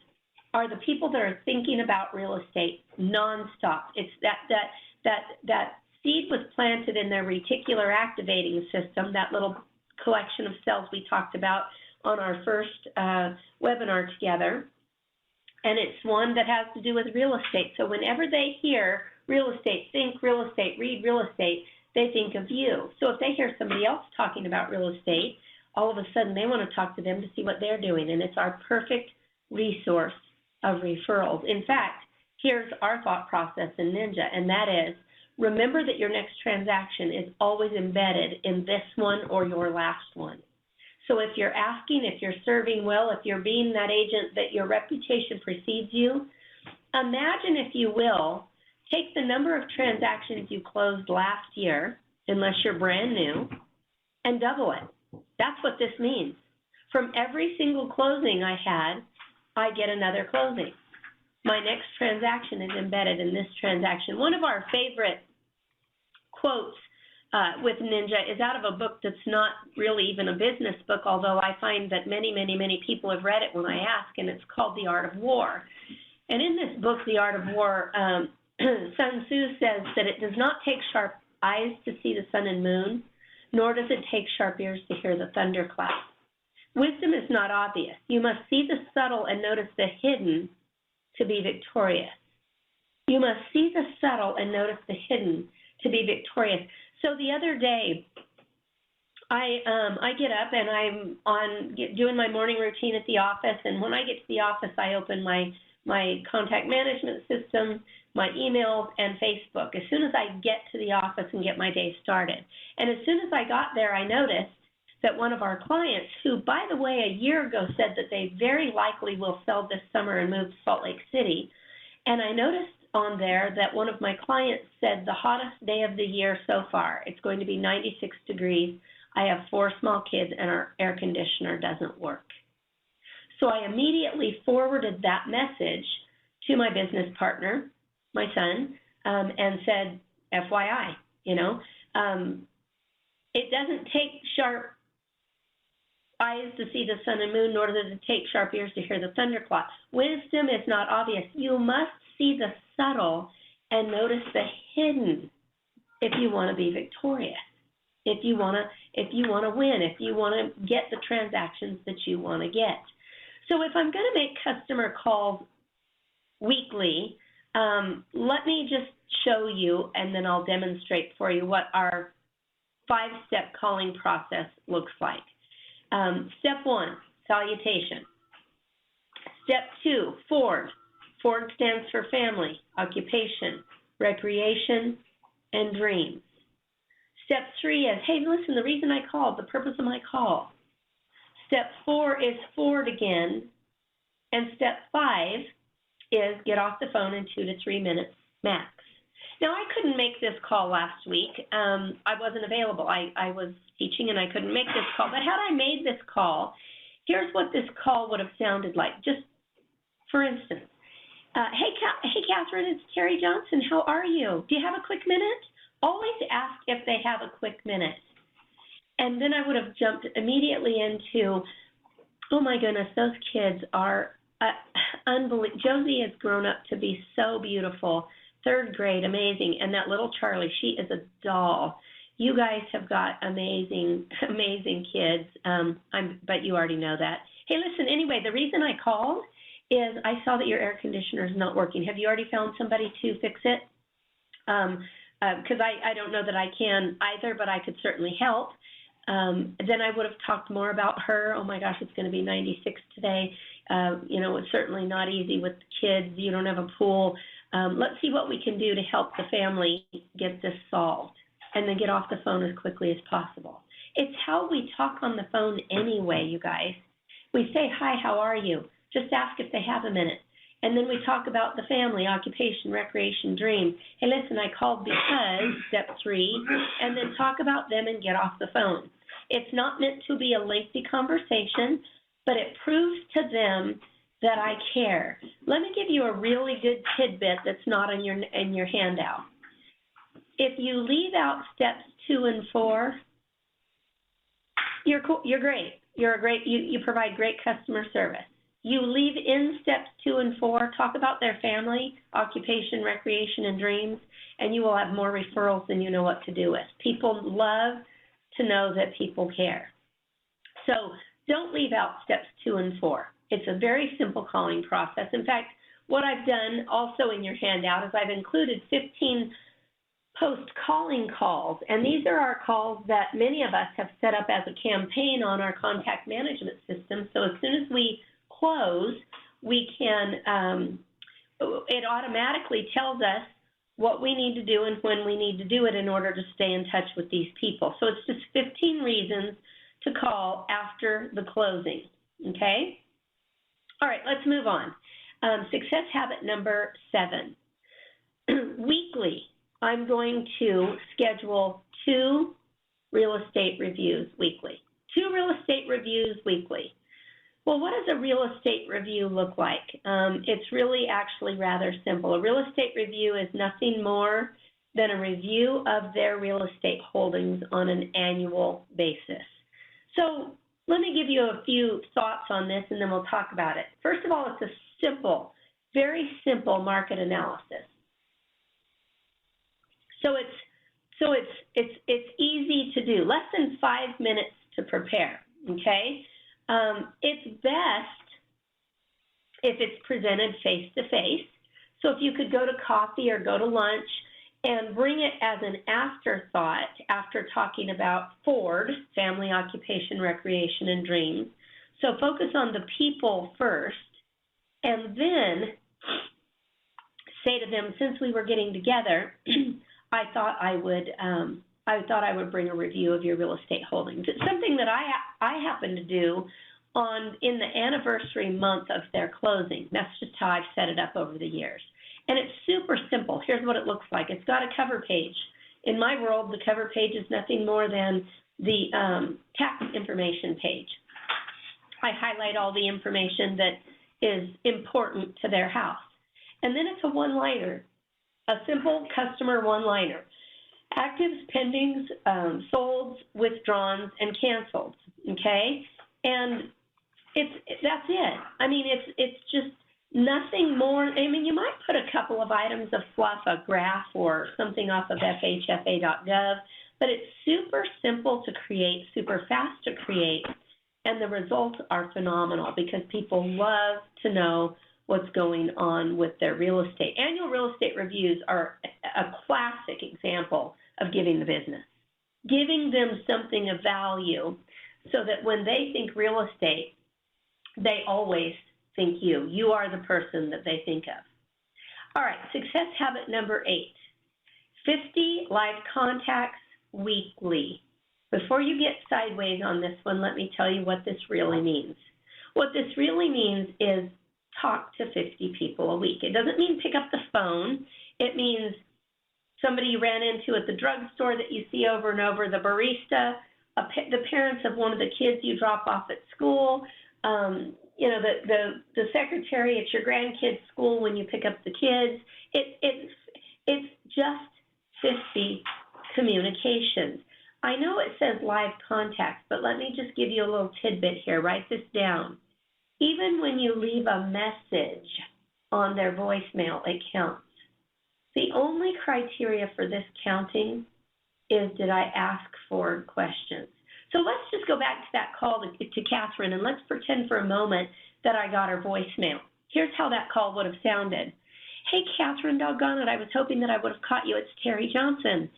are the people that are thinking about real estate nonstop. It's that seed was planted in their reticular activating system, that little collection of cells we talked about on our first webinar together. And it's one that has to do with real estate. So whenever they hear real estate, think real estate, read real estate, they think of you. So if they hear somebody else talking about real estate, all of a sudden they want to talk to them to see what they're doing. And it's our perfect resource of referrals. In fact, here's our thought process in Ninja, and that is, remember that your next transaction is always embedded in this one or your last one. So if you're asking, if you're serving well, if you're being that agent that your reputation precedes you, imagine, if you will, take the number of transactions you closed last year, unless you're brand new, and double it. That's what this means. From every single closing I had, I get another closing. My next transaction is embedded in this transaction. One of our favorite quotes with Ninja is out of a book that's not really even a business book, although I find that many, many, many people have read it when I ask, and it's called The Art of War. And in this book, The Art of War, Sun Tzu says that it does not take sharp eyes to see the sun and moon, nor does it take sharp ears to hear the thunderclap. Wisdom is not obvious. You must see the subtle and notice the hidden to be victorious. You must see the subtle and notice the hidden to be victorious. So the other day, I get up and I'm doing my morning routine at the office, and when I get to the office, I open my contact management system, my emails, and Facebook as soon as I get to the office and get my day started. And as soon as I got there, I noticed that one of our clients, who, by the way, a year ago said that they very likely will sell this summer and move to Salt Lake City, and I noticed on there that one of my clients said the hottest day of the year so far, it's going to be 96 degrees. I have 4 small kids and our air conditioner doesn't work. So I immediately forwarded that message to my business partner, my son, and said, FYI, it doesn't take sharp eyes to see the sun and moon, nor does it take sharp ears to hear the thunderclap. Wisdom is not obvious. You must see the subtle and notice the hidden if you want to be victorious, if you want to win, if you want to get the transactions that you want to get. So if I'm going to make customer calls weekly, let me just show you, and then I'll demonstrate for you what our 5-step calling process looks like. Step 1, salutation. Step 2, Ford. Ford stands for family, occupation, recreation, and dreams. Step 3 is, hey, listen, the reason I called, the purpose of my call. Step 4 is Ford again. And step 5 is get off the phone in 2 to 3 minutes max. Now, I couldn't make this call last week. I wasn't available. I was teaching and I couldn't make this call. But had I made this call, here's what this call would have sounded like. Just for instance, hey, Catherine, it's Terry Johnson. How are you? Do you have a quick minute? Always ask if they have a quick minute. And then I would have jumped immediately into, oh my goodness, those kids are unbelievable. Josie has grown up to be so beautiful. 3rd grade, amazing. And that little Charlie, she is a doll. You guys have got amazing, amazing kids. But you already know that. Hey, listen, anyway, the reason I called is I saw that your air conditioner is not working. Have you already found somebody to fix it? Because I don't know that I can either, but I could certainly help. then I would have talked more about her. Oh my gosh, it's going to be 96 today. You know, it's certainly not easy with kids. You don't have a pool. Let's see what we can do to help the family get this solved, and then get off the phone as quickly as possible. It's how we talk on the phone anyway, you guys. We say, hi, how are you? Just ask if they have a minute. And then we talk about the family, occupation, recreation, dreams. Hey, listen, I called because, step 3, and then talk about them and get off the phone. It's not meant to be a lengthy conversation, but it proves to them that I care. Let me give you a really good tidbit that's not in your handout. If you leave out steps 2 and 4, you're cool, you're great. You provide great customer service. You leave in steps 2 and 4, talk about their family, occupation, recreation, and dreams, and you will have more referrals than you know what to do with. People love to know that people care. So don't leave out steps 2 and 4. It's a very simple calling process. In fact, what I've done also in your handout is I've included 15 post-calling calls, and these are our calls that many of us have set up as a campaign on our contact management system. So as soon as we close, we can, it automatically tells us what we need to do and when we need to do it in order to stay in touch with these people. So it's just 15 reasons to call after the closing, okay? All right, let's move on. Success habit number 7. Weekly, I'm going to schedule 2 real estate reviews weekly. 2 real estate reviews weekly. Well, what does a real estate review look like? It's really actually rather simple. A real estate review is nothing more than a review of their real estate holdings on an annual basis. So let me give you a few thoughts on this, and then we'll talk about it. First of all, it's a simple, very simple market analysis. So it's easy to do. Less than 5 minutes to prepare. Okay. It's best if it's presented face-to-face. So if you could go to coffee or go to lunch and bring it as an afterthought after talking about Ford, family, occupation, recreation, and dreams. So focus on the people first, and then say to them, since we were getting together, I thought I would bring a review of your real estate holdings. It's something that I happen to do in the anniversary month of their closing. That's just how I've set it up over the years. And it's super simple. Here's what it looks like. It's got a cover page. In my world, the cover page is nothing more than the tax information page. I highlight all the information that is important to their house. And then it's a one-liner, a simple customer one-liner. Actives, pendings, solds, withdrawns, and canceled, okay? And that's it. I mean, it's just nothing more. I mean, you might put a couple of items of fluff, a graph or something off of FHFA.gov, but it's super simple to create, super fast to create, and the results are phenomenal because people love to know what's going on with their real estate. Annual real estate reviews are a classic example of giving the business, giving them something of value so that when they think real estate, they always think you. You are the person that they think of. All right, success habit number 8, 50 live contacts weekly. Before you get sideways on this one, let me tell you what this really means. What this really means is talk to 50 people a week. It doesn't mean pick up the phone. It means somebody you ran into at the drugstore that you see over and over, the barista, the parents of one of the kids you drop off at school, you know, the secretary at your grandkids' school when you pick up the kids. It's just 50 communications. I know it says live contacts, but let me just give you a little tidbit here. Write this down. Even when you leave a message on their voicemail, it counts. The only criteria for this counting is, did I ask for questions? So let's just go back to that call to Catherine, and let's pretend for a moment that I got her voicemail. Here's how that call would have sounded. Hey, Catherine, doggone it, I was hoping that I would have caught you. It's Terry Johnson.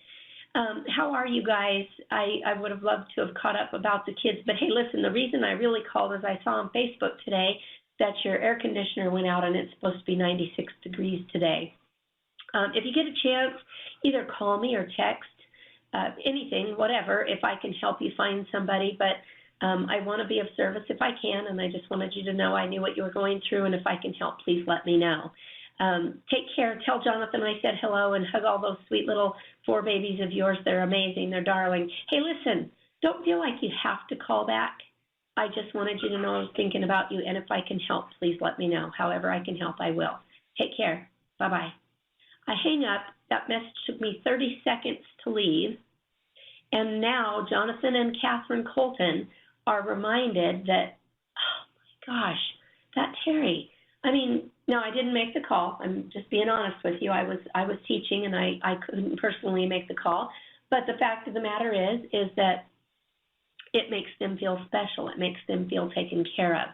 How are you guys? I would have loved to have caught up about the kids, but hey, listen, the reason I really called is I saw on Facebook today that your air conditioner went out and it's supposed to be 96 degrees today. If you get a chance, either call me or text, anything, whatever, if I can help you find somebody, but I want to be of service if I can, and I just wanted you to know I knew what you were going through, and if I can help, please let me know. Take care. Tell Jonathan I said hello, and hug all those sweet little 4 babies of yours. They're amazing. They're darling. Hey, listen, don't feel like you have to call back. I just wanted you to know I was thinking about you, and if I can help, please let me know. However I can help, I will. Take care. Bye-bye. I hang up. That message took me 30 seconds to leave, and now Jonathan and Catherine Colton are reminded that, oh, my gosh, that Terry, I mean, no, I didn't make the call. I'm just being honest with you. I was teaching, and I couldn't personally make the call. But the fact of the matter is that it makes them feel special. It makes them feel taken care of.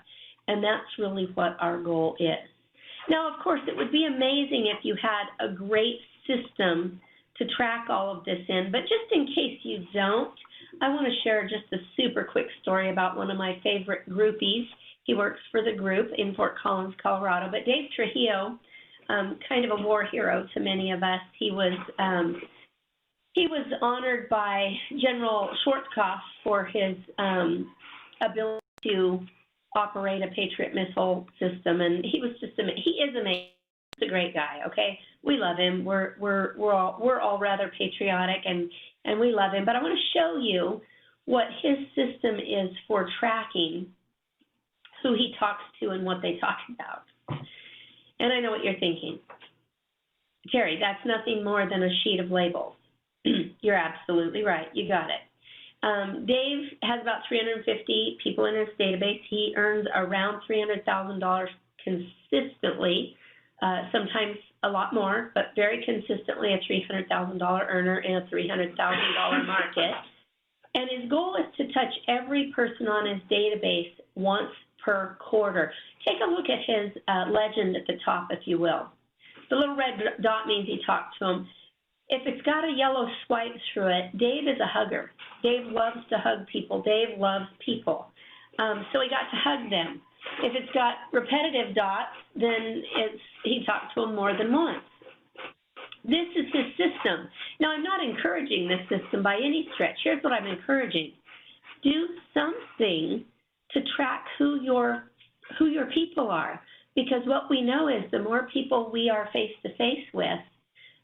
And that's really what our goal is. Now, of course, it would be amazing if you had a great system to track all of this in. But just in case you don't, I want to share just a super quick story about one of my favorite groupies. He works for the group in Fort Collins, Colorado. But Dave Trujillo, kind of a war hero to many of us, he was honored by General Schwarzkopf for his ability to operate a Patriot missile system, and he was just he is amazing. He's a great guy. Okay, we love him. We're all rather patriotic, and we love him. But I want to show you what his system is for tracking who he talks to and what they talk about. And I know what you're thinking. Terry, that's nothing more than a sheet of labels. You're absolutely right. You got it. Dave has about 350 people in his database. He earns around $300,000 consistently, sometimes a lot more, but very consistently a $300,000 earner in a $300,000 market. And his goal is to touch every person on his database once per quarter. Take a look at his legend at the top, if you will. The little red dot means he talked to him. If it's got a yellow swipe through it, Dave is a hugger. Dave loves to hug people. Dave loves people. So he got to hug them. If it's got repetitive dots, then he talked to them more than once. This is his system. Now, I'm not encouraging this system by any stretch. Here's what I'm encouraging. Do something to track who your people are, because what we know is the more people we are face-to-face with,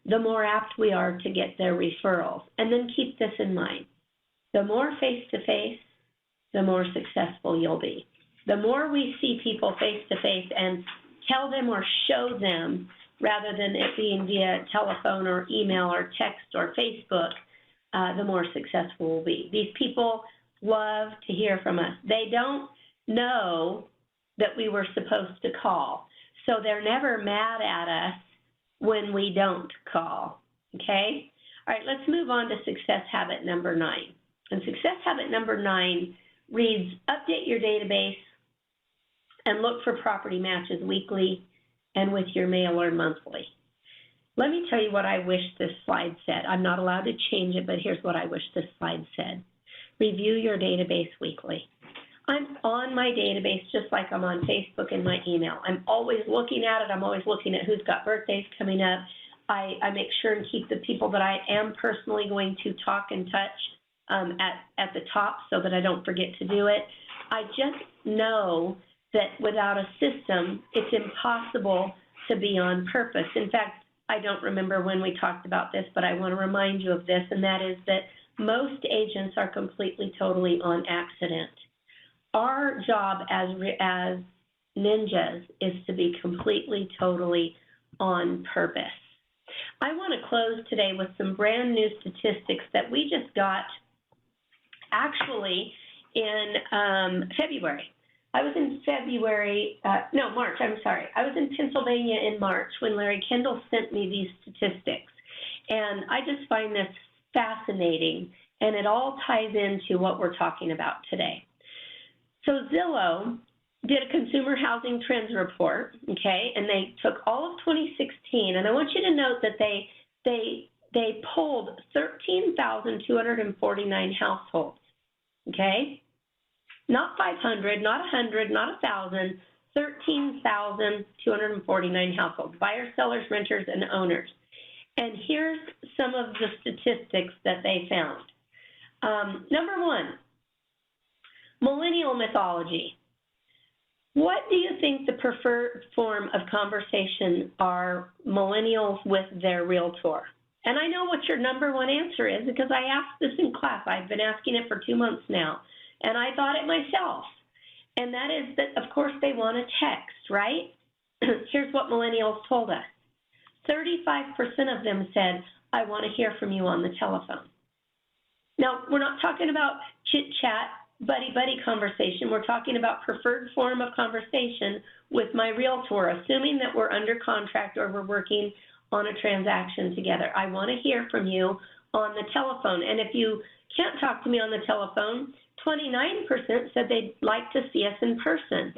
the more apt we are to get their referrals. And then keep this in mind. The more face-to-face, the more successful you'll be. The more we see people face-to-face and tell them or show them, rather than it being via telephone or email or text or Facebook, the more successful we'll be. These people love to hear from us. They don't know that we were supposed to call, so they're never mad at us when we don't call, okay? All right, let's move on to success habit number 9. And success habit number 9 reads, update your database and look for property matches weekly and with your mailer monthly. Let me tell you what I wish this slide said. I'm not allowed to change it, but here's what I wish this slide said. Review your database weekly. I'm on my database just like I'm on Facebook and my email. I'm always looking at it. I'm always looking at who's got birthdays coming up. I make sure and keep the people that I am personally going to talk and touch at the top so that I don't forget to do it. I just know that without a system, it's impossible to be on purpose. In fact, I don't remember when we talked about this, but I want to remind you of this, and that is that most agents are completely, totally on accident. Our job as ninjas is to be completely, totally on purpose. I want to close today with some brand new statistics that we just got actually in February. I was in March, I'm sorry. I was in Pennsylvania in March when Larry Kendall sent me these statistics. And I just find this fascinating, and it all ties into what we're talking about today. So Zillow did a consumer housing trends report, okay, and they took all of 2016, and I want you to note that they polled 13,000 13,249 households, okay? Not 500, not 100, not 1,000, 13,249 households, buyers, sellers, renters, and owners. And here's some of the statistics that they found. Number one, millennial mythology. What do you think the preferred form of conversation are millennials with their realtor? And I know what your number one answer is because I asked this in class. I've been asking it for 2 months now, and I thought it myself. And that is that, of course, they want a text, right? Here's what millennials told us. 35% of them said, I want to hear from you on the telephone. Now, we're not talking about chit-chat, buddy-buddy conversation. We're talking about preferred form of conversation with my realtor, assuming that we're under contract or we're working on a transaction together. I want to hear from you on the telephone. And if you can't talk to me on the telephone, 29% said they'd like to see us in person.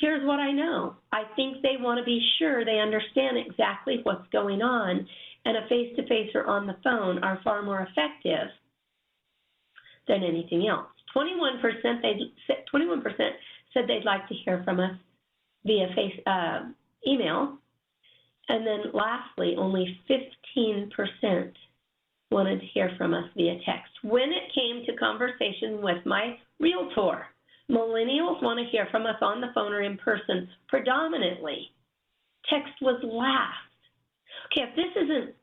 Here's what I know. I think they want to be sure they understand exactly what's going on, and a face-to-face or on the phone are far more effective than anything else. 21% said they'd like to hear from us via email. And then lastly, only 15% wanted to hear from us via text. When it came to conversation with my realtor, millennials want to hear from us on the phone or in person predominantly. Text was last. Okay, if this isn't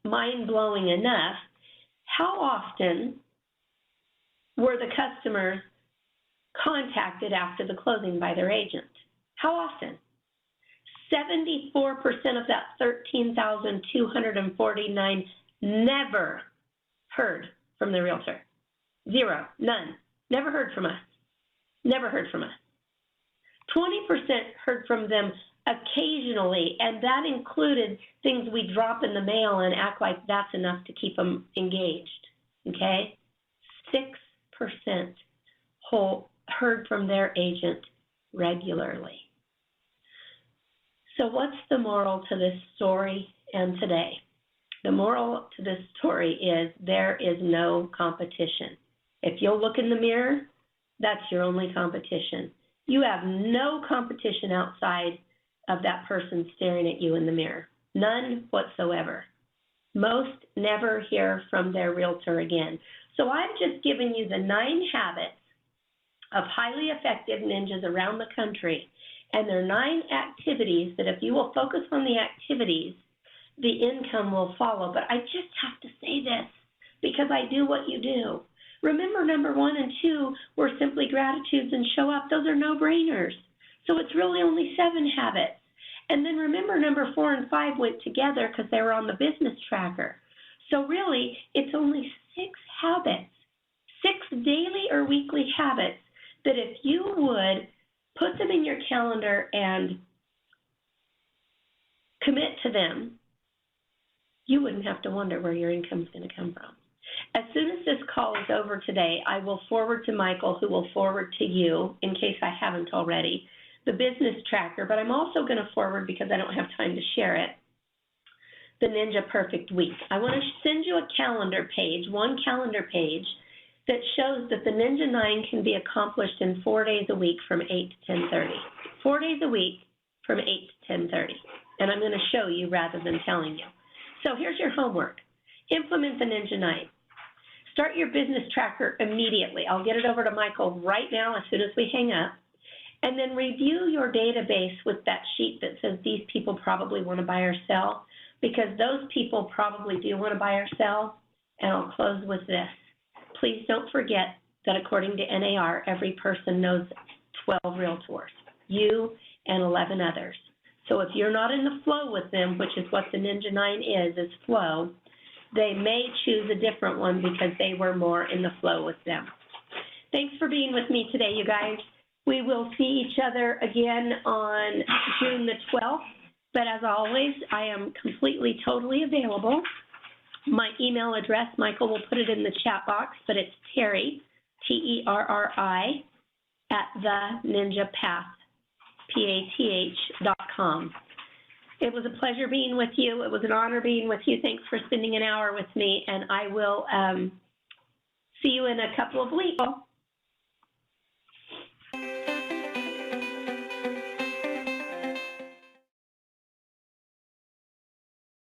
mind-blowing enough, how often were the customers contacted after the closing by their agent? How often? 74% of that 13,249 never heard from the realtor. Zero, none, never heard from us. Never heard from us. 20% heard from them occasionally, and that included things we drop in the mail and act like that's enough to keep them engaged, okay? 6% heard from their agent regularly. So what's the moral to this story and today? The moral to this story is there is no competition. If you'll look in the mirror, that's your only competition. You have no competition outside of that person staring at you in the mirror. None whatsoever. Most never hear from their realtor again. So I've just given you the 9 habits of highly effective ninjas around the country. And there are 9 activities that if you will focus on the activities, the income will follow. But I just have to say this because I do what you do. Remember, number 1 and 2 were simply gratitudes and show up. Those are no-brainers. So it's really only 7 habits. And then remember, number 4 and 5 went together because they were on the business tracker. So really, it's only 6 habits, 6 daily or weekly habits that if you would put them in your calendar and commit to them, you wouldn't have to wonder where your income is going to come from. As soon as this call is over today, I will forward to Michael, who will forward to you, in case I haven't already, the business tracker, but I'm also going to forward, because I don't have time to share it, the Ninja Perfect Week. I want to send you a calendar page, one calendar page, that shows that the Ninja 9 can be accomplished in 4 days a week from 8 to 10:30. 4 days a week from 8 to 10:30. And I'm going to show you rather than telling you. So here's your homework. Implement the Ninja 9. Start your business tracker immediately. I'll get it over to Michael right now as soon as we hang up. And then review your database with that sheet that says these people probably want to buy or sell, because those people probably do want to buy or sell. And I'll close with this. Please don't forget that according to NAR, every person knows 12 realtors, you and 11 others. So if you're not in the flow with them, which is what the Ninja 9 is flow, they may choose a different one because they were more in the flow with them. Thanks for being with me today, you guys. We will see each other again on June the 12th. But as always, I am completely, totally available. My email address, Michael will put it in the chat box, but it's Terry, Terri, @theninjapath, PATH.com. It was a pleasure being with you. It was an honor being with you. Thanks for spending an hour with me, and I will see you in a couple of weeks.